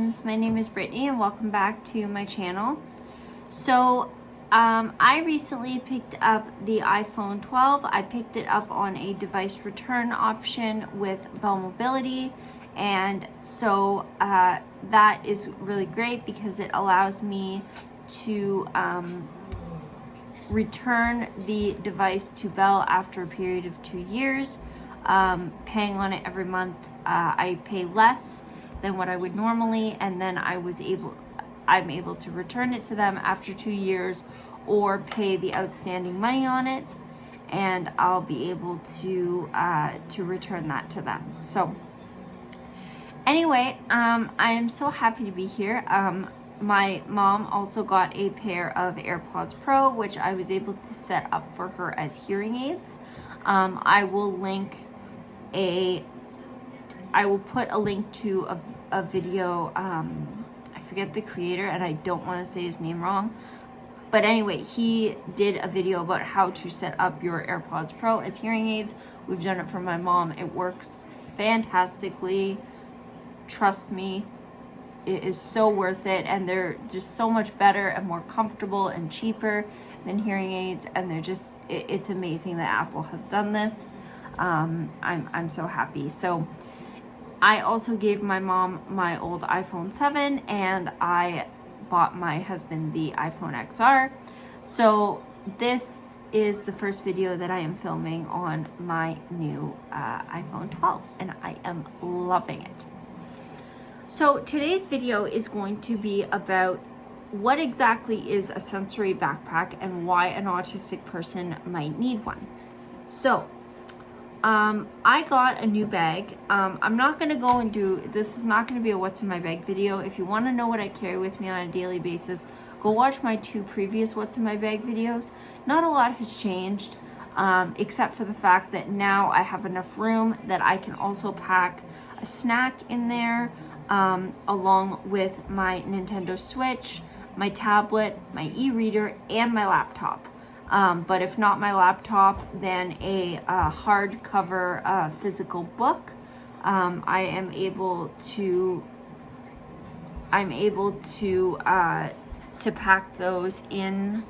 friends, my name is Brittany and welcome back to my channel. So I recently picked up the iPhone 12. I picked it up on a device return option with Bell Mobility, and so that is really great because it allows me to return the device to Bell after a period of 2 years. Paying on it every month, I pay less than what I would normally, and then I'm able to return it to them after 2 years or pay the outstanding money on it, and I'll be able to return that to them. So anyway, I am so happy to be here. My mom also got a pair of AirPods Pro, which I was able to set up for her as hearing aids. I will put a link to a video. I forget the creator and I don't want to say his name wrong. But anyway, he did a video about how to set up your AirPods Pro as hearing aids. We've done it for my mom. It works fantastically. Trust me, it is so worth it. And they're just so much better and more comfortable and cheaper than hearing aids. And they're just, it's amazing that Apple has done this. I'm so happy. So I also gave my mom my old iPhone 7 and I bought my husband the iPhone XR. So this is the first video that I am filming on my new iPhone 12 and I am loving it. So today's video is going to be about what exactly is a sensory backpack and why an autistic person might need one. So I got a new bag. I'm not going to go and this is not going to be a what's in my bag video. If you want to know what I carry with me on a daily basis, go watch my 2 previous what's in my bag videos. Not a lot has changed, except for the fact that now I have enough room that I can also pack a snack in there, along with my Nintendo Switch, my tablet, my e-reader, and my laptop. But if not my laptop, then a hardcover physical book. I'm able to pack those in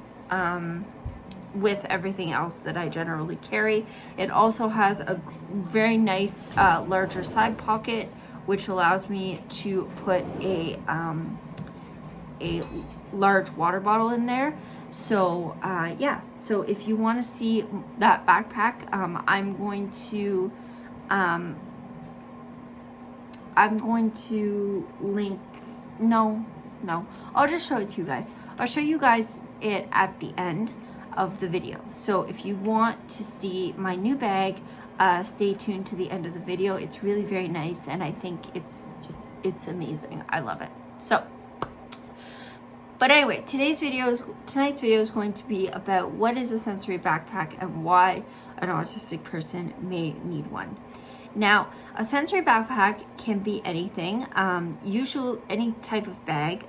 with everything else that I generally carry. It also has a very nice larger side pocket, which allows me to put a large water bottle in there. So yeah, so if you want to see that backpack, I'm going to link, no, I'll just show it to you guys. I'll show you guys it at the end of the video. So if you want to see my new bag, stay tuned to the end of the video. It's really very nice and I think it's amazing. I love it. So but anyway, tonight's video is going to be about what is a sensory backpack and why an autistic person may need one. Now, a sensory backpack can be anything, usually any type of bag.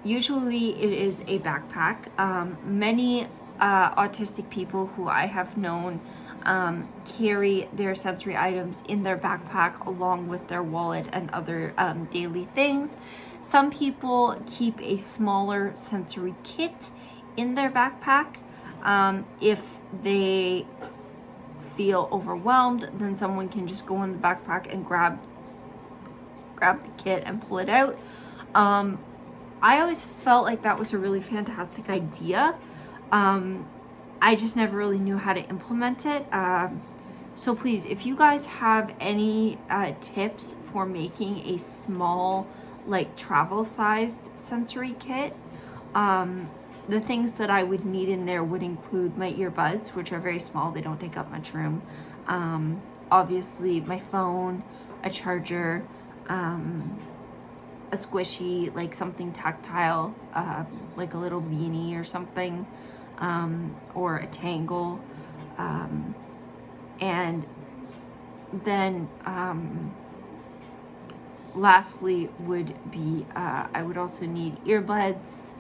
Usually it is a backpack. Many autistic people who I have known carry their sensory items in their backpack along with their wallet and other daily things. Some people keep a smaller sensory kit in their backpack. If they feel overwhelmed, then someone can just go in the backpack and grab the kit and pull it out. I always felt like that was a really fantastic idea. I just never really knew how to implement it. So please, if you guys have any tips for making a small, like travel-sized sensory kit, the things that I would need in there would include my earbuds, which are very small. They don't take up much room. Obviously, my phone, a charger, a squishy, like something tactile, like a little beanie or something, or a tangle, and then lastly would be I would also need earbuds,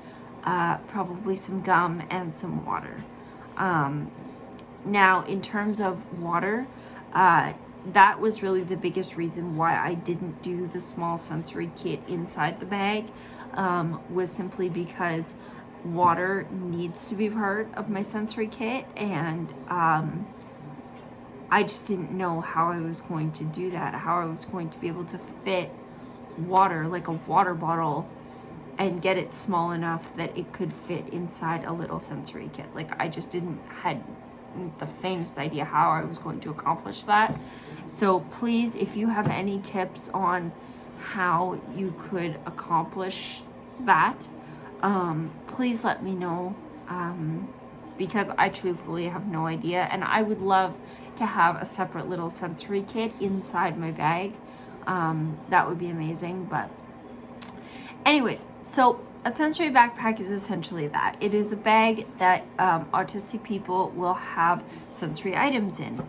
probably some gum and some water. Now in terms of water, that was really the biggest reason why I didn't do the small sensory kit inside the bag, was simply because water needs to be part of my sensory kit, and I just didn't know how I was going to do that, how I was going to be able to fit water, like a water bottle, and get it small enough that it could fit inside a little sensory kit. Like, I just had the faintest idea how I was going to accomplish that. So please, if you have any tips on how you could accomplish that, please let me know, because I truthfully have no idea, and I would love to have a separate little sensory kit inside my bag. That would be amazing. But anyways, so a sensory backpack is essentially that. It is a bag that autistic people will have sensory items in.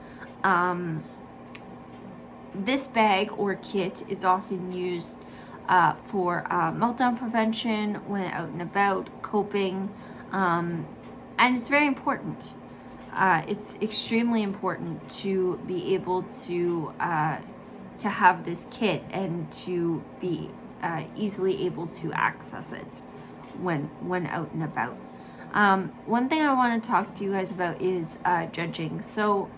This bag or kit is often used for meltdown prevention, when out and about, coping, and it's very important. It's extremely important to be able to have this kit and to be easily able to access it when out and about. One thing I want to talk to you guys about is judging. So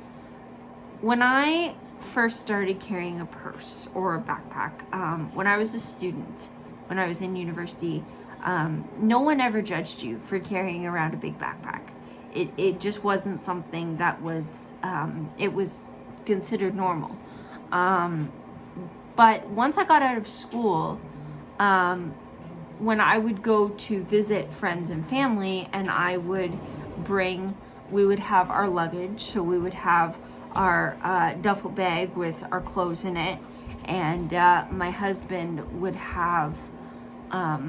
when I first started carrying a purse or a backpack, when I was a student, when I was in university, no one ever judged you for carrying around a big backpack. It just wasn't something that was, it was considered normal. But once I got out of school, when I would go to visit friends and family, and we would have our luggage, so we would have our duffel bag with our clothes in it, and my husband would have a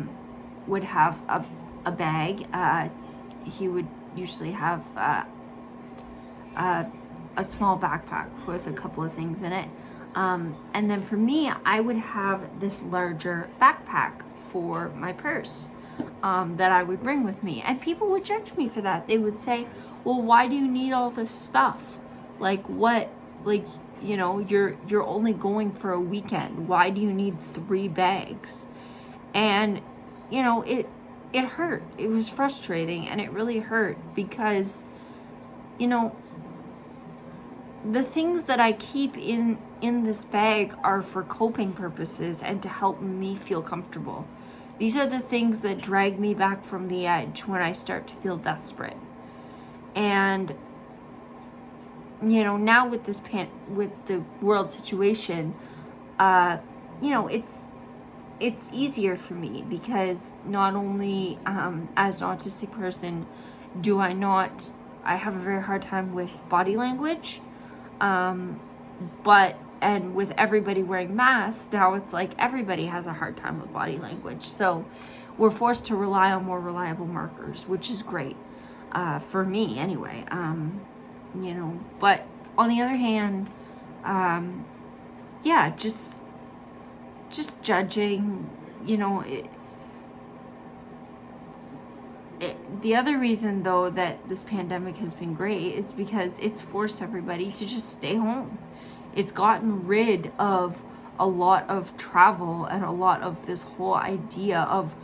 bag. He would usually have a small backpack with a couple of things in it. And then for me, I would have this larger backpack for my purse that I would bring with me. And people would judge me for that. They would say, well, why do you need all this stuff? Like, what? Like, you know, you're only going for a weekend. Why do you need 3 bags? And, you know, it hurt. It was frustrating, and it really hurt because, you know, the things that I keep in this bag are for coping purposes and to help me feel comfortable. These are the things that drag me back from the edge when I start to feel desperate. And, you know, now with this with the world situation, you know, it's easier for me because not only as an autistic person I have a very hard time with body language, but with everybody wearing masks, now it's like everybody has a hard time with body language. So we're forced to rely on more reliable markers, which is great, for me anyway. You know, but on the other hand, yeah, just judging, you know, the other reason though that this pandemic has been great is because it's forced everybody to just stay home. It's gotten rid of a lot of travel and a lot of this whole idea of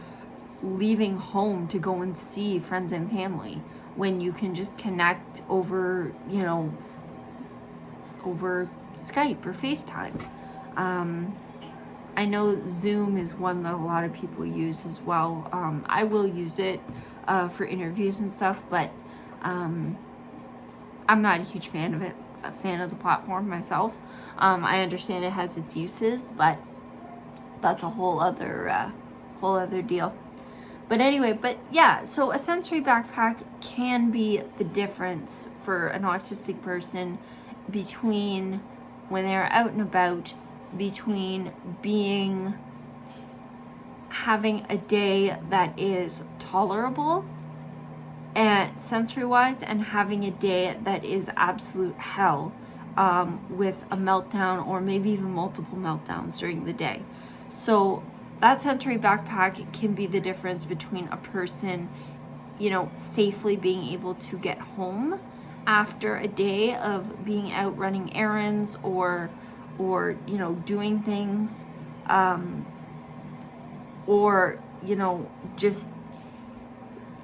leaving home to go and see friends and family when you can just connect over, you know, over Skype or FaceTime. I know Zoom is one that a lot of people use as well. I will use it for interviews and stuff, but I'm not a huge fan of it, a fan of the platform myself. I understand it has its uses, but that's a whole other deal. But anyway, but yeah, so a sensory backpack can be the difference for an autistic person between when they're out and about, between having a day that is tolerable and sensory wise, and having a day that is absolute hell, with a meltdown or maybe even multiple meltdowns during the day. So that sensory backpack can be the difference between a person, you know, safely being able to get home after a day of being out running errands or you know, doing things, or, you know, just,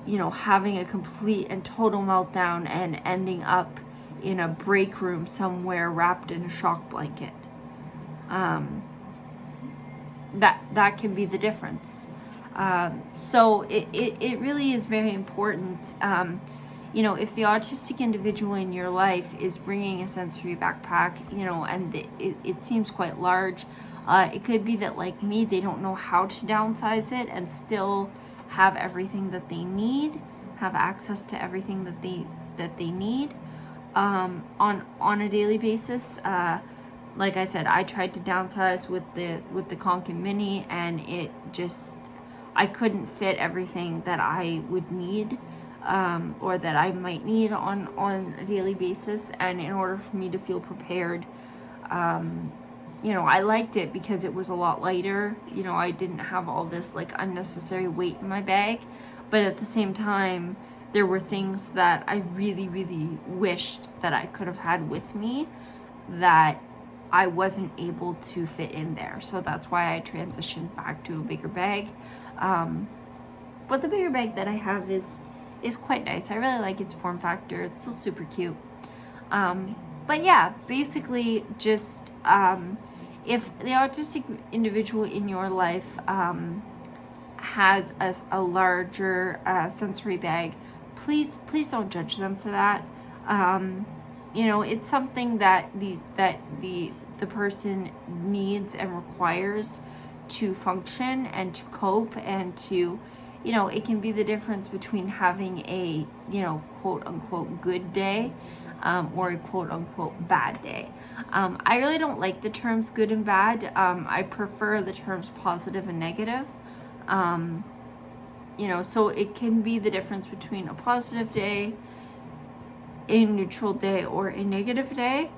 you know, having a complete and total meltdown and ending up in a break room somewhere wrapped in a shock blanket. That can be the difference. So it really is very important. You know, if the autistic individual in your life is bringing a sensory backpack, you know, and it seems quite large, it could be that, like me, they don't know how to downsize it and still have everything that they need, have access to everything that they need on a daily basis. Like I said, I tried to downsize with the Conkin Mini, and it just, I couldn't fit everything that I would need, or that I might need on a daily basis. And in order for me to feel prepared, you know, I liked it because it was a lot lighter. You know, I didn't have all this like unnecessary weight in my bag, but at the same time, there were things that I really, really wished that I could have had with me that I wasn't able to fit in there. So that's why I transitioned back to a bigger bag. But the bigger bag that I have is quite nice. I really like its form factor. It's still super cute. But yeah, basically just, if the autistic individual in your life has a larger sensory bag, please don't judge them for that. You know, it's something that the person needs and requires to function and to cope and to, you know, it can be the difference between having a, you know, quote unquote good day, or a quote unquote bad day. I really don't like the terms good and bad. I prefer the terms positive and negative. You know, so it can be the difference between a positive day, a neutral day, or a negative day.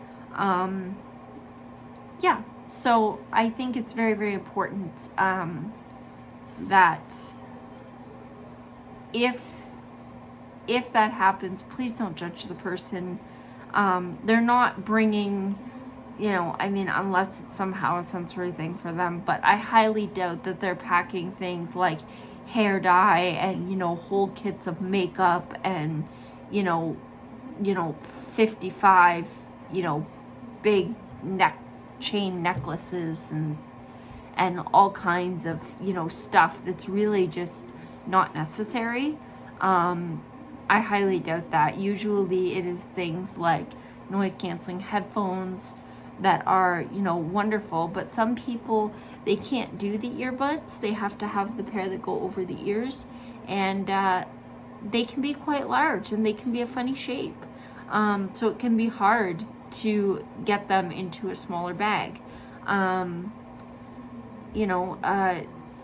Yeah, so I think it's very, very important that if that happens, please don't judge the person. They're not bringing, you know, I mean, unless it's somehow a sensory thing for them, but I highly doubt that they're packing things like hair dye and, you know, whole kits of makeup and, you know, 55, you know, big chain necklaces and all kinds of, you know, stuff that's really just not necessary. I highly doubt that. Usually it is things like noise canceling headphones that are, you know, wonderful, but some people, they can't do the earbuds. They have to have the pair that go over the ears, and they can be quite large and they can be a funny shape. So it can be hard to get them into a smaller bag. You know,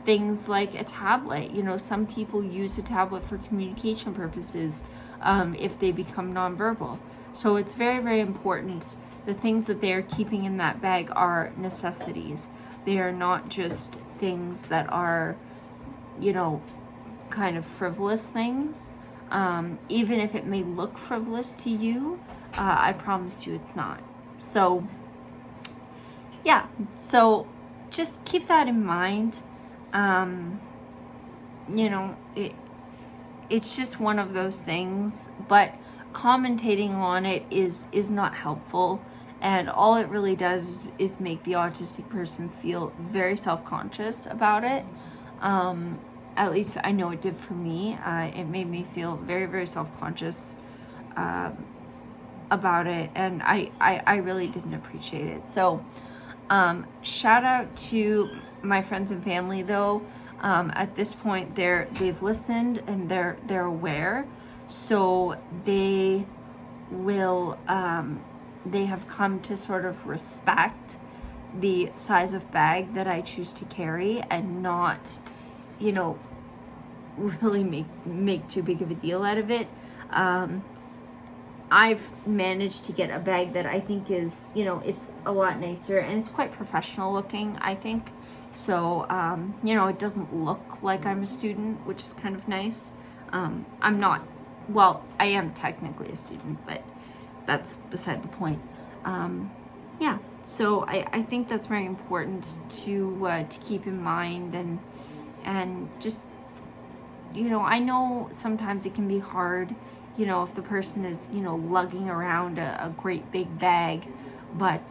things like a tablet. You know, some people use a tablet for communication purposes if they become nonverbal. So it's very, very important. The things that they are keeping in that bag are necessities. They are not just things that are, you know, kind of frivolous things. Even if it may look frivolous to you, I promise you it's not. So, yeah, so just keep that in mind. You know, it's just one of those things, but commentating on it is not helpful, and all it really does is make the autistic person feel very self-conscious about it. At least I know it did for me. It made me feel very, very self-conscious about it, and I really didn't appreciate it. So shout out to my friends and family, though. At this point, they've listened and they're aware, so they will they have come to sort of respect the size of bag that I choose to carry and not, you know, really make too big of a deal out of it. I've managed to get a bag that I think is, you know, it's a lot nicer and it's quite professional looking, I think. So, you know, it doesn't look like I'm a student, which is kind of nice. I'm not, well, I am technically a student, but, that's beside the point. Yeah, so I think that's very important to keep in mind, and just, you know, I know sometimes it can be hard, you know, if the person is, you know, lugging around a great big bag, but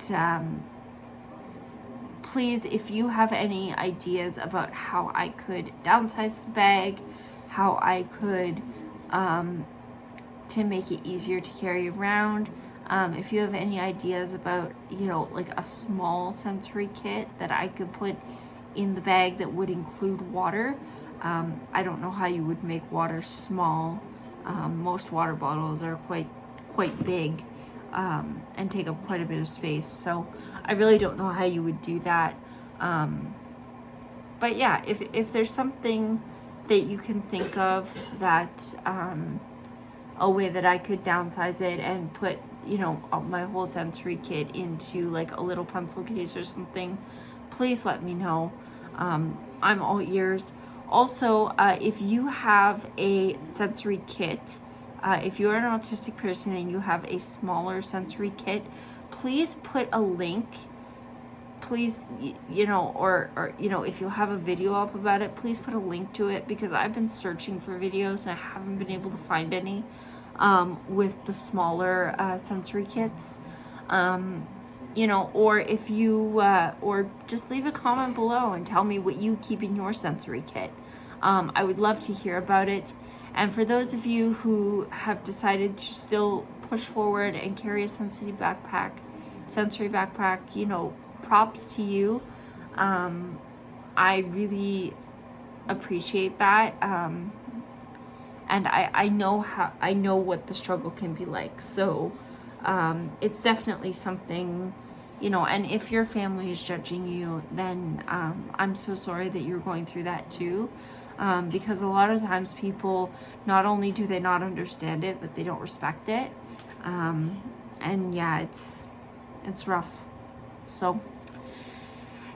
please, if you have any ideas about how I could downsize the bag, how I could to make it easier to carry around, if you have any ideas about, you know, like a small sensory kit that I could put in the bag that would include water. I don't know how you would make water small. Most water bottles are quite big and take up quite a bit of space. So I really don't know how you would do that. But yeah, if there's something that you can think of that a way that I could downsize it and put, you know, my whole sensory kit into like a little pencil case or something, please let me know. I'm all ears. Also, if you have a sensory kit, if you're an autistic person and you have a smaller sensory kit, please put a link. Please, you know, or you know, if you have a video up about it, please put a link to it, because I've been searching for videos and I haven't been able to find any with the smaller sensory kits. You know, or if you or just leave a comment below and tell me what you keep in your sensory kit. I would love to hear about it. And for those of you who have decided to still push forward and carry a sensory backpack, you know, props to you. I really appreciate that. And I know what the struggle can be like. So it's definitely something, you know, and if your family is judging you, then I'm so sorry that you're going through that too. Because a lot of times people, not only do they not understand it, but they don't respect it. And yeah, it's rough. So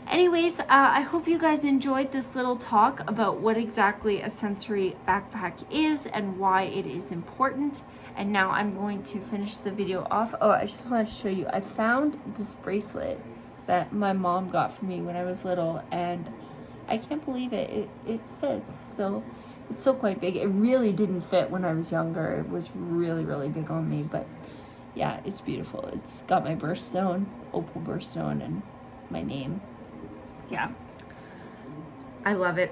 anyways, I hope you guys enjoyed this little talk about what exactly a sensory backpack is and why it is important. And now I'm going to finish the video off. Oh, I just wanted to show you, I found this bracelet that my mom got for me when I was little, and I can't believe it. It fits still. It's still quite big. It really didn't fit when I was younger. It was really, really big on me, but yeah, it's beautiful. It's got my birthstone, opal birthstone, and my name. Yeah, I love it.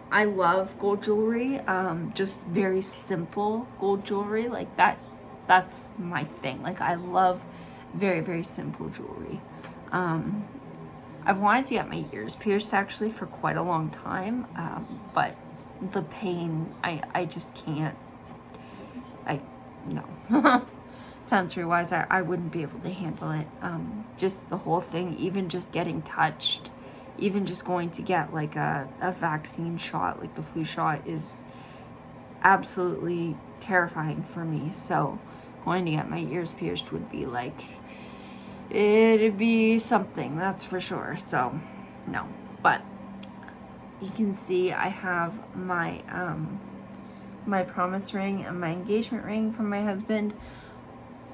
I love gold jewelry, just very simple gold jewelry. Like that's my thing. Like I love very, very simple jewelry. I've wanted to get my ears pierced actually for quite a long time, but the pain, I just can't, no. Sensory wise, I wouldn't be able to handle it. Just the whole thing, even just getting touched, even just going to get like a vaccine shot, like the flu shot, is absolutely terrifying for me. So going to get my ears pierced would be like, it'd be something, that's for sure. So no, but you can see I have my my promise ring and my engagement ring from my husband.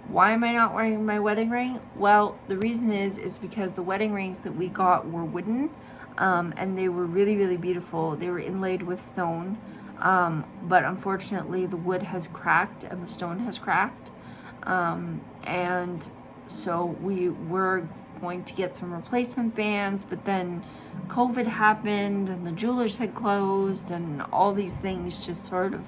Why am I not wearing my wedding ring? Well, the reason is because the wedding rings that we got were wooden, and they were really, really beautiful. They were inlaid with stone, but unfortunately the wood has cracked and the stone has cracked, and so we were going to get some replacement bands, but then COVID happened and the jewelers had closed and all these things just sort of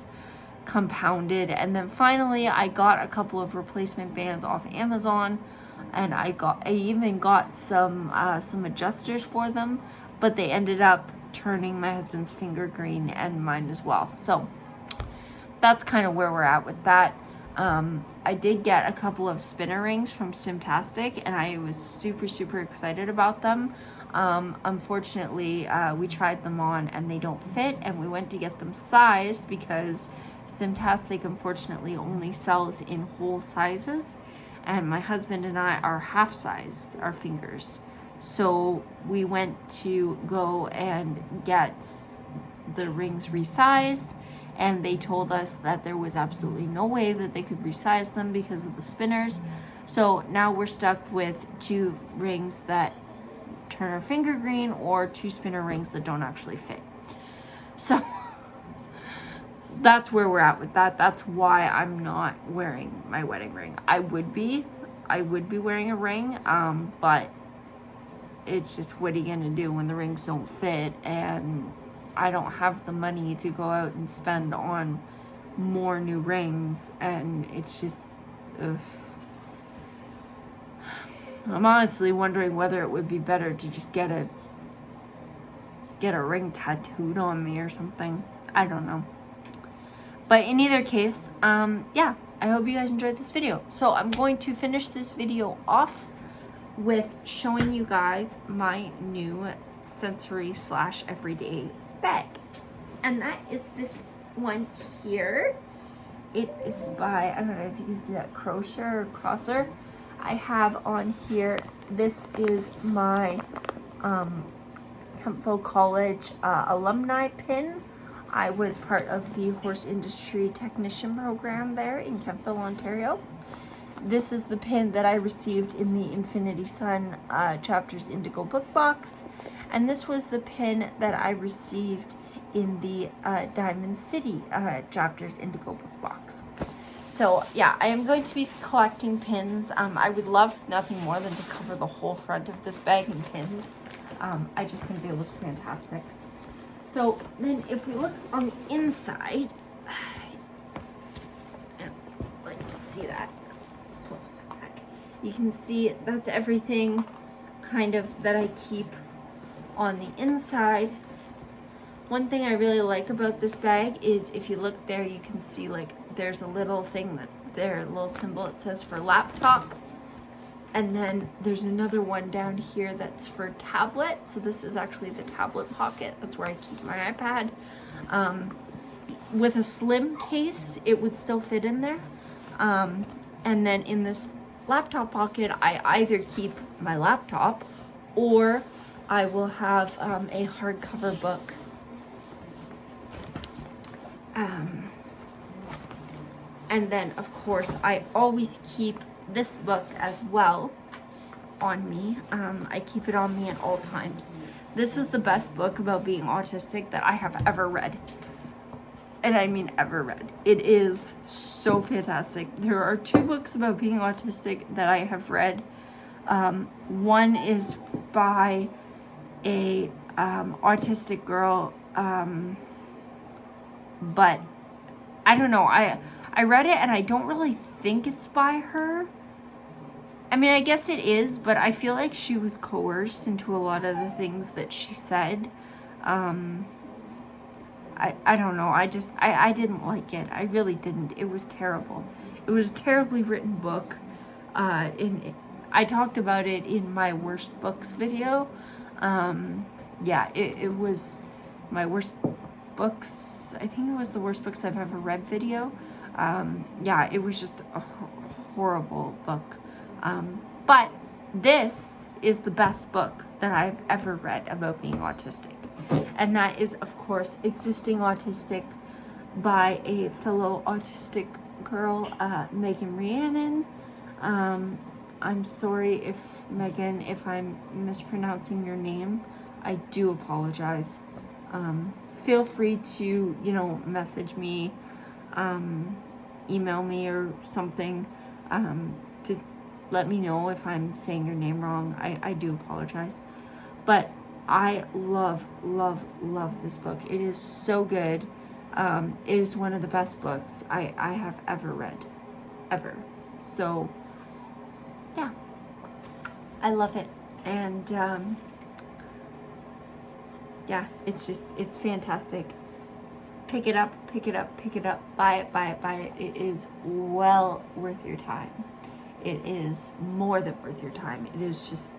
compounded. And then finally I got a couple of replacement bands off Amazon, and I even got some adjusters for them, but they ended up turning my husband's finger green and mine as well. So that's kind of where we're at with that. I did get a couple of spinner rings from Autistic, and I was super, super excited about them. Unfortunately, we tried them on and they don't fit, and we went to get them sized because Autistic unfortunately only sells in whole sizes, and my husband and I are half size, our fingers. So we went to go and get the rings resized, and they told us that there was absolutely no way that they could resize them because of the spinners. So now we're stuck with 2 rings that turn our finger green, or 2 spinner rings that don't actually fit. So that's where we're at with that. That's why I'm not wearing my wedding ring. I would be wearing a ring, but it's just, what are you gonna do when the rings don't fit, and I don't have the money to go out and spend on more new rings, and it's just, ugh. I'm honestly wondering whether it would be better to just get a ring tattooed on me or something. I don't know. But in either case, yeah, I hope you guys enjoyed this video. So I'm going to finish this video off with showing you guys my new sensory / everyday bag. And that is this one here. It is by, I don't know if you can see that crosser. I have on here, this is my Kemptville College alumni pin. I was part of the horse industry technician program there in Kemptville, Ontario. This is the pin that I received in the Infinity Sun Chapters Indigo book box. And this was the pin that I received in the Diamond City Chapters Indigo book box. So yeah, I am going to be collecting pins. I would love nothing more than to cover the whole front of this bag in pins. I just think they look fantastic. So then if we look on the inside, like you can see that. Pull that back. You can see that's everything kind of that I keep on the inside. One thing I really like about this bag is if you look there, you can see like there's a little thing that there, a little symbol, it says for laptop. And then there's another one down here that's for tablet. So this is actually the tablet pocket. That's where I keep my iPad. With a slim case, it would still fit in there. And then in this laptop pocket, I either keep my laptop or I will have a hardcover book. And then, of course, I always keep this book as well on me. I keep it on me at all times. This is the best book about being autistic that I have ever read. And I mean ever read. It is so fantastic. There are 2 books about being autistic that I have read. One is by a autistic girl, but I don't know. I read it and I don't really think it's by her. I mean, I guess it is, but I feel like she was coerced into a lot of the things that she said. I don't know. I didn't like it. I really didn't. It was terrible. It was a terribly written book. I talked about it in my worst books video. Yeah, it was my worst books. I think it was the worst books I've ever read video. Yeah, it was just a horrible book. But this is the best book that I've ever read about being autistic. And that is, of course, Existing Autistic by a fellow autistic girl, Megan Rhiannon. I'm sorry if, Megan, if I'm mispronouncing your name. I do apologize. Feel free to, message me, email me or something, to let me know if I'm saying your name wrong. I do apologize. But I love this book. It is so good. It is one of the best books I have ever read. Ever. So, yeah. I love it. And, yeah, it's fantastic. Pick it up, buy it. It is well worth your time. It is more than worth your time. It is just,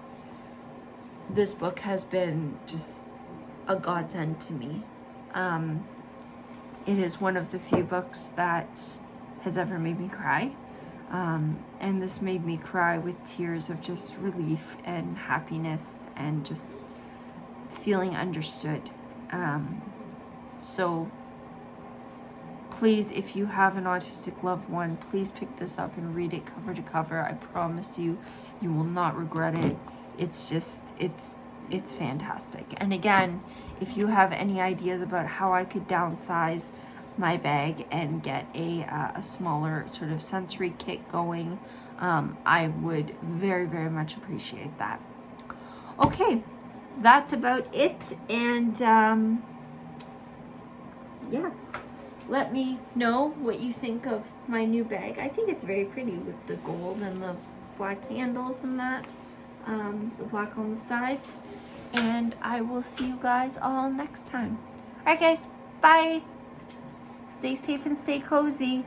this book has been just a godsend to me. It is one of the few books that has ever made me cry. And this made me cry with tears of just relief and happiness and just feeling understood. So please, if you have an autistic loved one, please pick this up and read it cover to cover. I promise you, you will not regret it. It's just, it's fantastic. And again, if you have any ideas about how I could downsize my bag and get a smaller sort of sensory kit going, I would very, very much appreciate that. Okay, that's about it. And yeah, let me know what you think of my new bag. I think it's very pretty with the gold and the black handles and that, the black on the sides. And I will see you guys all next time. All right, guys, bye. Stay safe and stay cozy.